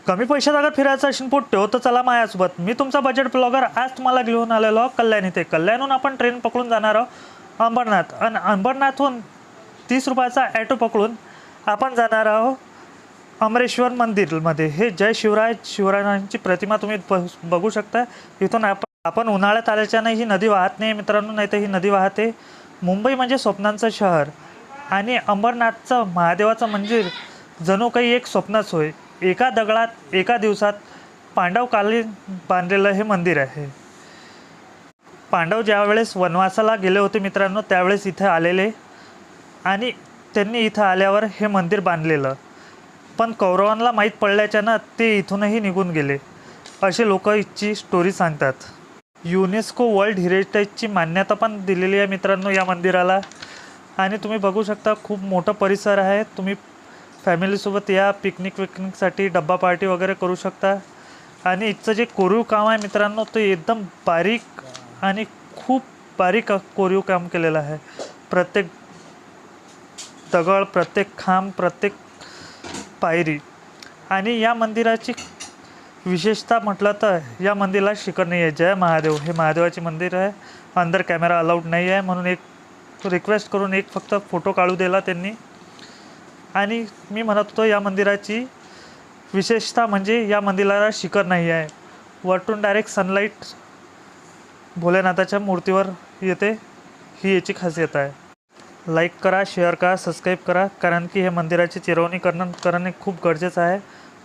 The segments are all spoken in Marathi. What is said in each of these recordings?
कमी पैशात अगर फिरायचं असेल पोट्ट्यो तर चला माझ्यासोबत. मी तुमचा बजेट ब्लॉगर. आज तुम्हाला घेऊन आलेलो कल्याण इथे. कल्याणहून आपण ट्रेन पकडून जाणार आहोत अंबरनाथ आणि अंबरनाथहून 30 रुपयाचा ॲटो पकडून आपण जाणार आहोत अमरेश्वर मंदिरमध्ये. हे जय शिवराय शिवरायांची प्रतिमा तुम्ही बघू शकता. इथून आपण उन्हाळ्यात आल्याच्याने ही नदी वाहत नाही मित्रांनो, नाही तर ही नदी वाहते. मुंबई म्हणजे स्वप्नांचं शहर आणि अंबरनाथचं महादेवाचं मंदिर जणू काही एक स्वप्नच होय. एका दगडात एका दिवसात पांडवकालीन बांधलेलं हे मंदिर आहे. पांडव ज्यावेळेस वनवासाला गेले होते मित्रांनो त्यावेळेस इथे आलेले आणि त्यांनी इथं आल्यावर हे मंदिर बांधलेलं. पण कौरवांना माहीत पडल्याच्यानं ते इथूनही निघून गेले असे लोक इथची स्टोरी सांगतात. युनेस्को वर्ल्ड हेरिटेजची मान्यता पण दिलेली आहे मित्रांनो या मंदिराला. आणि तुम्ही बघू शकता खूप मोठं परिसर आहे. तुम्ही फॅमिलीसोबत या पिकनिकसाठी डब्बा पार्टी वगैरे करू शकता. आणि इथचं जे कोरीव काम आहे मित्रांनो ते एकदम बारीक आणि खूप बारीक कोरीव काम केलेलं आहे. प्रत्येक दगड, प्रत्येक खांब, प्रत्येक पायरी. आणि या मंदिराची विशेषता म्हटलं तर या मंदिराला शिखर नाही आहे. जय महादेव हे महादेवाचे मंदिर आहे. अंदर कॅमेरा अलाउड नाही आहे म्हणून एक रिक्वेस्ट करून एक फक्त फोटो काढू दिला त्यांनी. आणि मी म्हणत होतो या मंदिराची विशेषता म्हणजे या मंदिराला शिखर नाही आहे. वरतून डायरेक्ट सनलाईट भोलेनाथाच्या मूर्तीवर येते. ही याची खासियत आहे. लाईक करा, शेअर करा, सबस्क्राईब करा, कारण की हे मंदिराची चिरवणी करणे खूप गरजेचं आहे.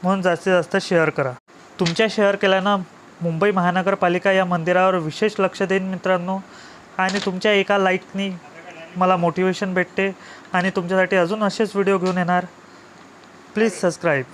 म्हणून जास्तीत जास्त शेअर करा. तुमच्या शेअर केल्यानं मुंबई महानगरपालिका या मंदिरावर विशेष लक्ष देईन मित्रांनो. आणि तुमच्या एका लाईकनी मला मोटिवेशन भेटते आणि तुमच्यासाठी अजून असेच व्हिडिओ घेऊन येणार. Please subscribe.